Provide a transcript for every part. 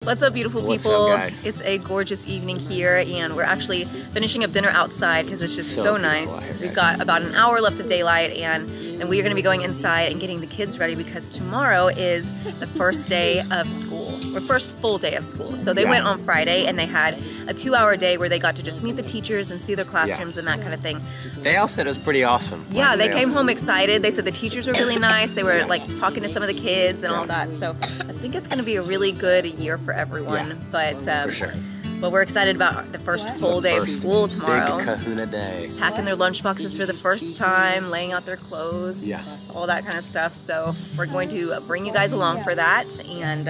What's up, beautiful people? What's up, guys? It's a gorgeous evening here, and we're actually finishing up dinner outside because it's just so nice. We've got about an hour left of daylight, and we are going to be going inside and getting the kids ready because tomorrow is the first day of school, or first full day of school. So they went on Friday, and they had a 2-hour day where they got to just meet the teachers and see their classrooms and that kind of thing. They all said it was pretty awesome. Yeah, they came home excited. They said the teachers were really nice. They were like talking to some of the kids and all that. So I think it's going to be a really good year for everyone. But for sure. But we're excited about the first full day of school tomorrow. Big kahuna day. Packing their lunch boxes for the first time, laying out their clothes, all that kind of stuff. So we're going to bring you guys along for that and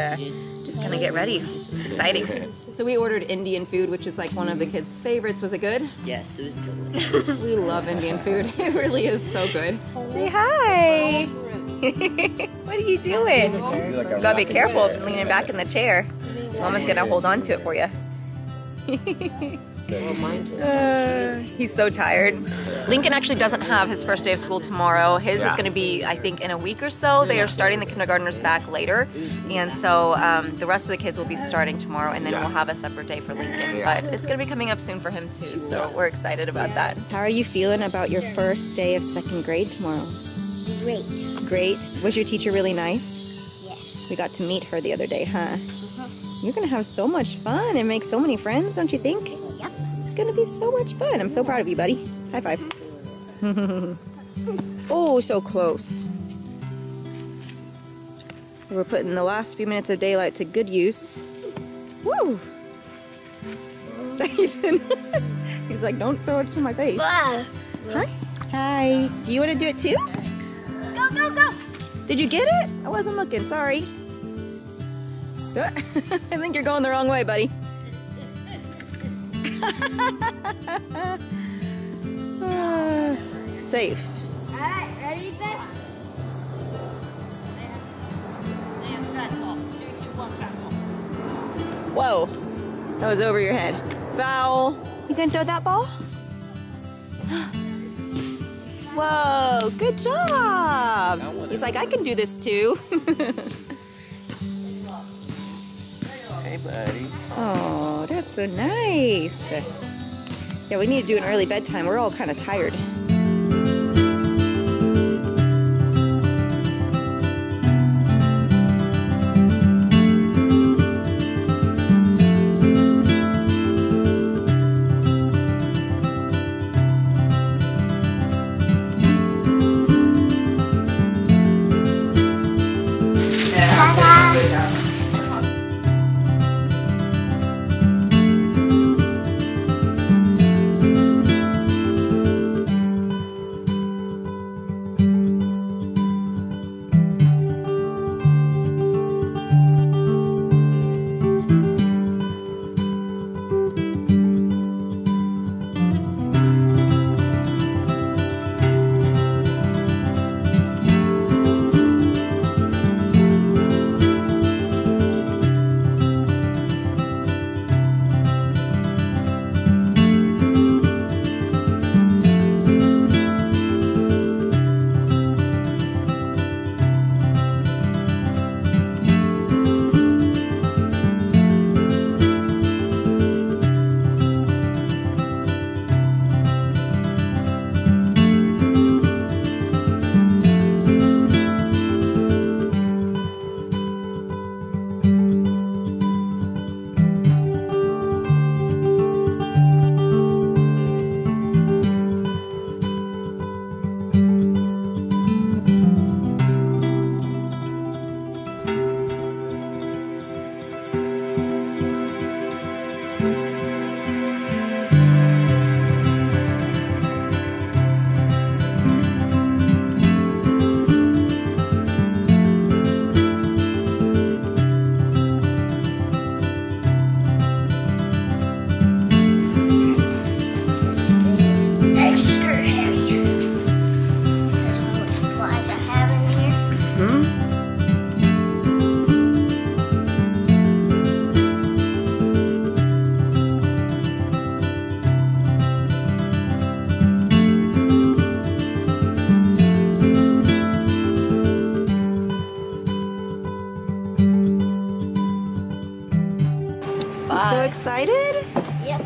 just kind of get ready. It's exciting. So we ordered Indian food, which is like one of the kids' favorites. Was it good? Yes, it was delicious. We love Indian food. It really is so good. Say hi. What are you doing? You gotta be careful leaning back in the chair. Mama's gonna hold on to it for you. He's so tired. Lincoln actually doesn't have his first day of school tomorrow. His is going to be, I think, in a week or so. They are starting the kindergartners back later, and so the rest of the kids will be starting tomorrow, and then we'll have a separate day for Lincoln. But it's going to be coming up soon for him too, so we're excited about that. How are you feeling about your first day of second grade tomorrow? Great. Great. Was your teacher really nice? Yes. We got to meet her the other day, huh? You're going to have so much fun and make so many friends, don't you think? Yep. It's going to be so much fun. I'm so proud of you, buddy. High five. Oh, so close. We're putting the last few minutes of daylight to good use. Woo! Ethan. He's like, don't throw it to my face. Hi. Hi. Do you want to do it too? Go, go, go! Did you get it? I wasn't looking, sorry. I think you're going the wrong way, buddy. Safe. Alright, ready, Ben? Whoa, that was over your head. Foul. You gonna throw that ball? Whoa, good job. He's like, I can do this too. Hey, buddy. Oh, that's so nice. Yeah, we need to do an early bedtime. We're all kind of tired. Bye. So excited? Yep.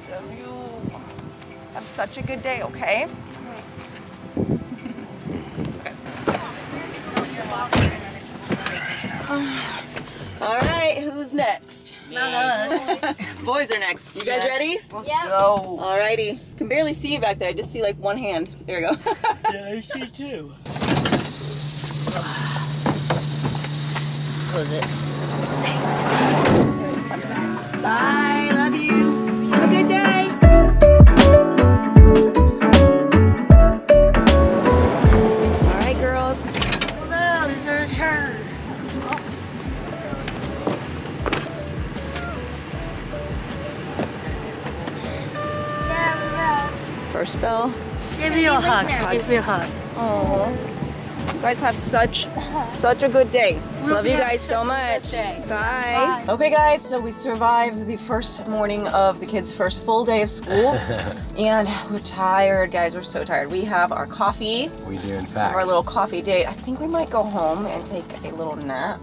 Love you. Have such a good day, okay? All right, who's next? Not us. Boys are next. You guys ready? Let's go. Alrighty. Can barely see you back there. I just see like one hand. There we go. Yeah, I see too. Close it. Bye. Love you. Have a good day. All right, girls. Hello, it's our turn. First bell. Give me a hug. Give me a hug. Oh, you guys have such a good day. Love you guys so much. Bye. Okay, guys. So we survived the first morning of the kids' first full day of school, and we're tired, guys. We're so tired. We have our coffee. We do, in fact. Our little coffee date. I think we might go home and take a little nap.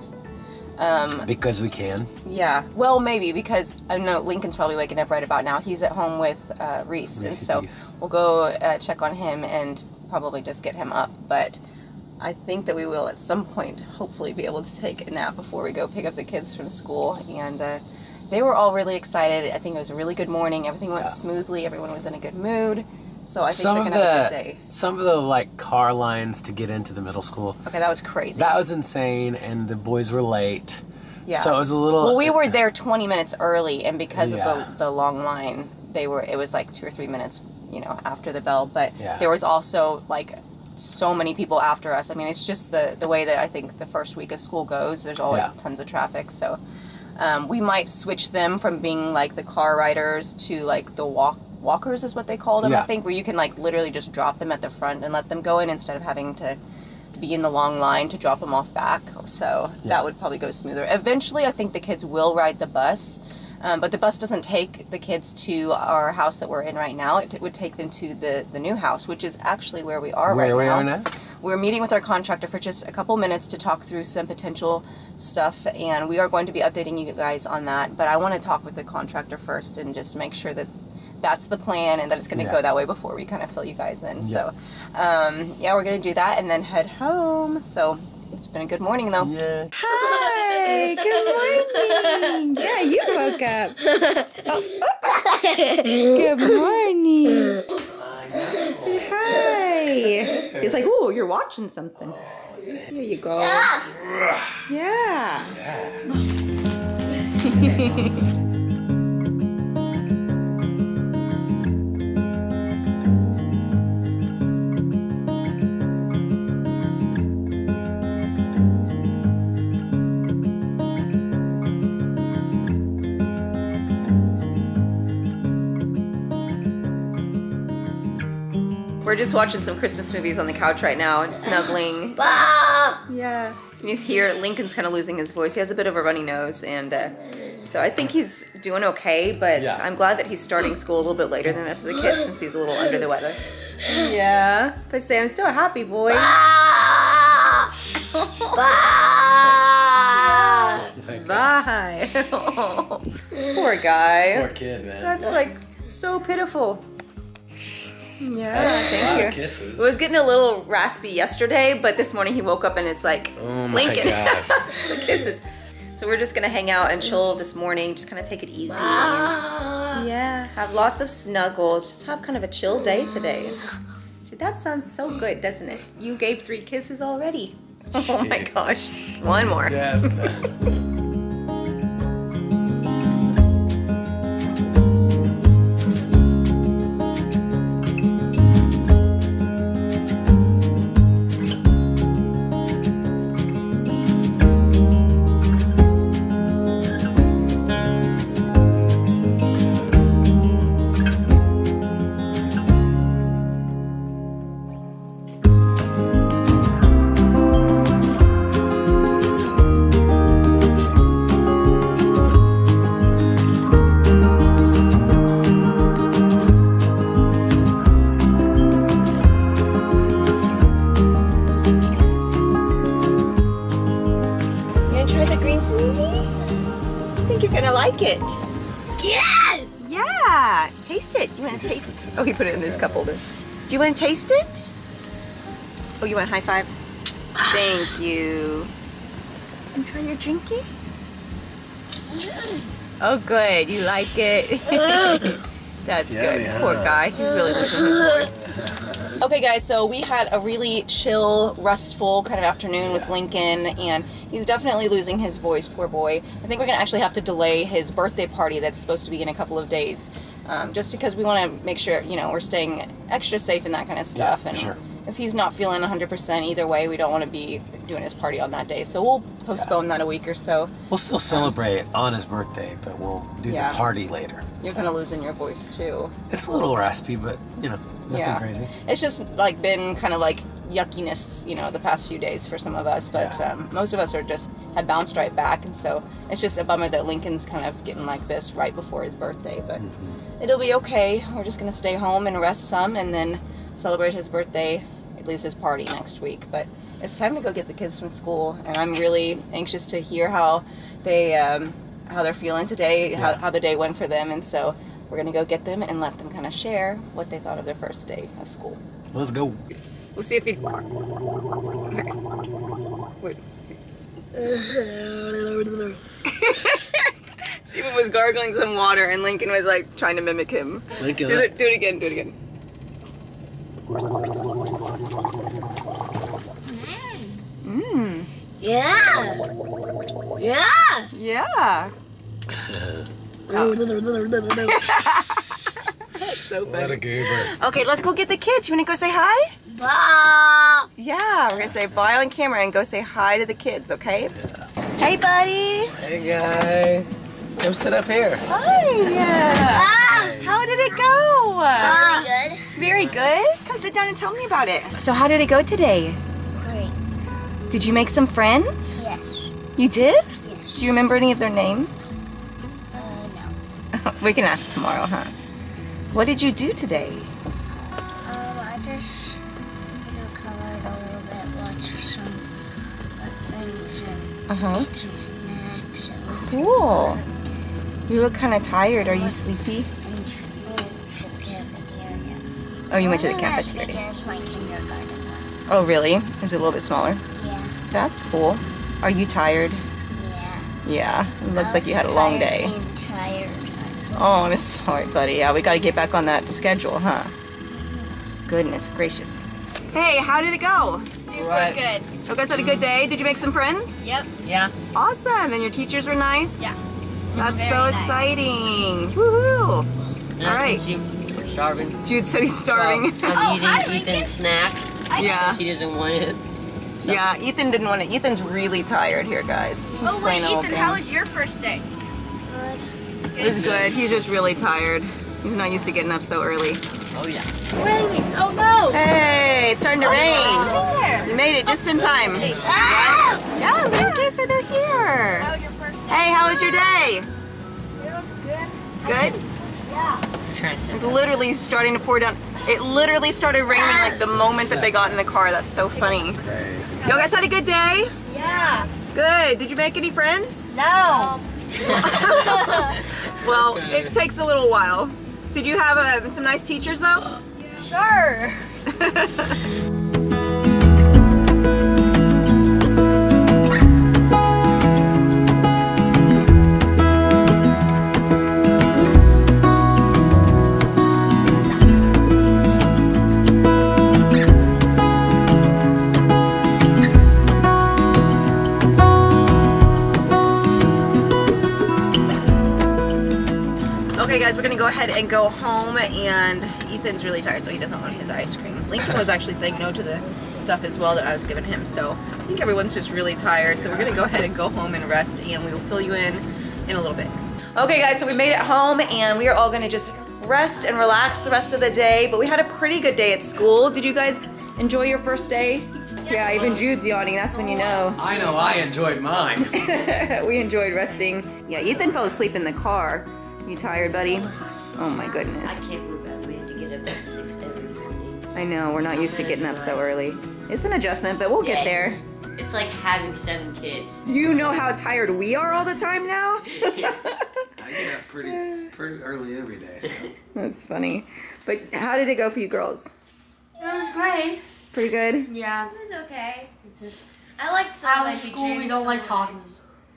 Because we can. Yeah, well, maybe, because I know Lincoln's probably waking up right about now. He's at home with Reese, and so we'll go check on him and probably just get him up. But I think that we will at some point hopefully be able to take a nap before we go pick up the kids from school. And they were all really excited. I think it was a really good morning. Everything went smoothly. Everyone was in a good mood. So I think they're gonna have a good day. Some of the like car lines to get into the middle school. Okay, that was crazy. That was insane, and the boys were late. Yeah. So it was a little. Well, we were there 20 minutes early, and because of the long line, it was like 2 or 3 minutes, after the bell. But there was also like so many people after us. I mean, it's just the way that I think the first week of school goes. There's always tons of traffic, so we might switch them from being like the car riders to like the walkers is what they call them, I think, where you can like literally just drop them at the front and let them go in instead of having to be in the long line to drop them off back. So that would probably go smoother. Eventually, I think the kids will ride the bus, but the bus doesn't take the kids to our house that we're in right now. It would take them to the new house, which is actually where we are right now. Where we are now? We're meeting with our contractor for just a couple minutes to talk through some potential stuff, and we are going to be updating you guys on that. But I want to talk with the contractor first and just make sure that that's the plan and that it's going to go that way before we kind of fill you guys in. So, we're going to do that and then head home. So, it's been a good morning, though. Yeah. Hi, good morning. Yeah, you woke up. Good morning. Say hi. He's like, ooh, you're watching something. Here you go. Yeah. We're just watching some Christmas movies on the couch right now and snuggling. Yeah. And he's here. Lincoln's kind of losing his voice. He has a bit of a runny nose, and so I think he's doing okay, but I'm glad that he's starting school a little bit later than the rest of the kids since he's a little under the weather. Yeah. But say, I'm still a happy boy. Bye. Oh, poor guy. Poor kid, man. That's like so pitiful. Yeah, thank you. Kisses. It was getting a little raspy yesterday, but this morning he woke up and it's like, oh my Lincoln. gosh. The kisses. So we're just gonna hang out and chill this morning, just kind of take it easy. Yeah, have lots of snuggles, just have kind of a chill day today. See, that sounds so good, doesn't it? You gave 3 kisses already. Oh my gosh. One more. Yes. like it? Yeah! Yeah. Taste it. Do you want to taste it? Oh, he put it in this cup holder. Do you want to taste it? Oh, you want a high five? Thank you. And try your drinky? Oh, good. You like it? That's good. Yeah. Poor guy. He really lives in his horse. Okay, guys, so we had a really chill, restful kind of afternoon with Lincoln, and he's definitely losing his voice, poor boy. I think we're going to actually have to delay his birthday party that's supposed to be in a couple of days, just because we want to make sure, you know, we're staying extra safe and that kind of stuff. Yeah, and sure. if he's not feeling 100% either way, we don't want to be doing his party on that day. So we'll postpone that a week or so. We'll still celebrate on his birthday, but we'll do the party later. You're kind of losing your voice too. It's a little raspy, but you know, nothing crazy. It's just like been kind of like yuckiness, you know, the past few days for some of us, but most of us are just have bounced right back, and so it's just a bummer that Lincoln's kind of getting like this right before his birthday, but it'll be okay. We're just gonna stay home and rest some, and then celebrate his birthday, at least his party next week. But it's time to go get the kids from school, and I'm really anxious to hear how they how they're feeling today, how the day went for them, and so we're gonna go get them and let them kind of share what they thought of their first day of school. Let's go. We'll see if he. Wait. Steven was gargling some water, and Lincoln was like trying to mimic him. Lincoln, do it again. Do it again. Mmm. Yeah! Yeah! Yeah. That's so What a funny. goober. Okay, let's go get the kids. You want to go say hi? Bye! Yeah, we're gonna say bye on camera and go say hi to the kids, okay? Hey, buddy. Hey, guy. Come sit up here. Hi. Ah! How did it go? Very good. Very good. Come sit down and tell me about it. So how did it go today? Great. Did you make some friends? Yes. You did? Yes. Do you remember any of their names? No. We can ask tomorrow, huh? What did you do today? I just, colored a little bit, watched some things, and ate some snacks. And Cool. You look kind of tired. Are you sleepy? went to the cafeteria. Oh, you went to the Wasn't as big cafeteria. as my kindergarten one. Oh, really? Is it a little bit smaller? Yeah. That's cool. Are you tired? Yeah. Yeah. It looks like you had a long day. I'm tired. Oh, I'm sorry, buddy. Yeah, we got to get back on that schedule, huh? Goodness gracious. Hey, how did it go? Super good. You guys had a good day? Did you make some friends? Yep. Yeah. Awesome. And your teachers were nice? Yeah. That's Very so nice. exciting. Woohoo. And All right. I'm starving. Jude said he's starving. I'm hi, eating Lincoln. Ethan's snack. Yeah. She doesn't want it. Yeah, Ethan didn't want it. Ethan's really tired here, guys. He's Oh wait, playing the whole Ethan, thing. how was your first day? It was good. He's just really tired. He's not used to getting up so early. Oh yeah. Wait, oh no! Hey, it's starting to rain. Sitting there. You made it just in time. Ah! Yeah, Lincoln said they're here. How was your first day? Hey, how was your day? It was good. Good? Yeah. I'm trying to It's sit. literally starting to pour down. It literally started raining like the moment that they got in the car. That's so funny. Y'all guys had a good day? Yeah. Good. Did you make any friends? No. Well, it takes a little while. Did you have some nice teachers though? Sure. Okay guys, we're gonna go ahead and go home, and Ethan's really tired so he doesn't want his ice cream. Lincoln was actually saying no to the stuff as well that I was giving him, so I think everyone's just really tired, so we're gonna go ahead and go home and rest, and we will fill you in a little bit. Okay guys, so we made it home, and we are all gonna just rest and relax the rest of the day, but we had a pretty good day at school. Did you guys enjoy your first day? Yeah, even Jude's yawning, that's when you know. I know I enjoyed mine. We enjoyed resting. Yeah, Ethan fell asleep in the car. You tired, buddy? Oh my I goodness. can't move out. We have to get up at 6 every morning. I know, we're not used to getting up so early. It's an adjustment, but we'll get there. It's like having 7 kids. You know how tired we are all the time now? I Yeah, pretty early every day. So. That's funny. But how did it go for you girls? It was great. Pretty good? Yeah. It was okay. It's just I liked some out of of the school we teachers don't so like much. talking.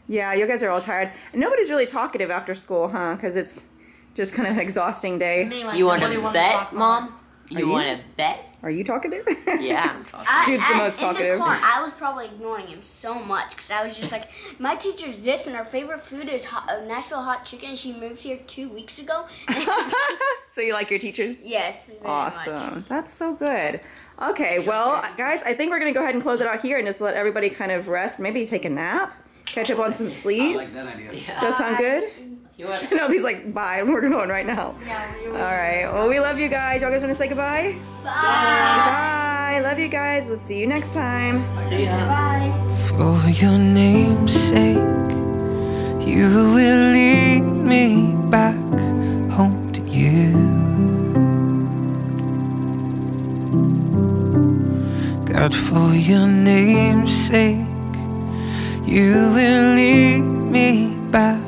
Yeah, you guys are all tired. And nobody's really talkative after school, huh? Because it's just kind of an exhausting day. Me, like, You want nobody to wanted bet, talk Mom? Are You you? want to bet? Are you talkative? Yeah, I'm talking. Jude's the most In talkative. the car, I was probably ignoring him so much because I was just like, my teacher's this, and her favorite food is Nashville hot chicken. She moved here 2 weeks ago. So you like your teachers? Yes, very Awesome. much. That's so good. Okay, well, guys, I think we're going to go ahead and close it out here and just let everybody kind of rest. Maybe take a nap, catch up on some I sleep. like that idea. Yeah. Does that sound good? You want No, he's like, bye. We're going right now. All right. Well, we love you guys. Y'all guys want to say goodbye? Bye. Love you guys. We'll see you next time. See ya. For your name's sake, you will lead me back home to you. God, for your name's sake, you will lead me back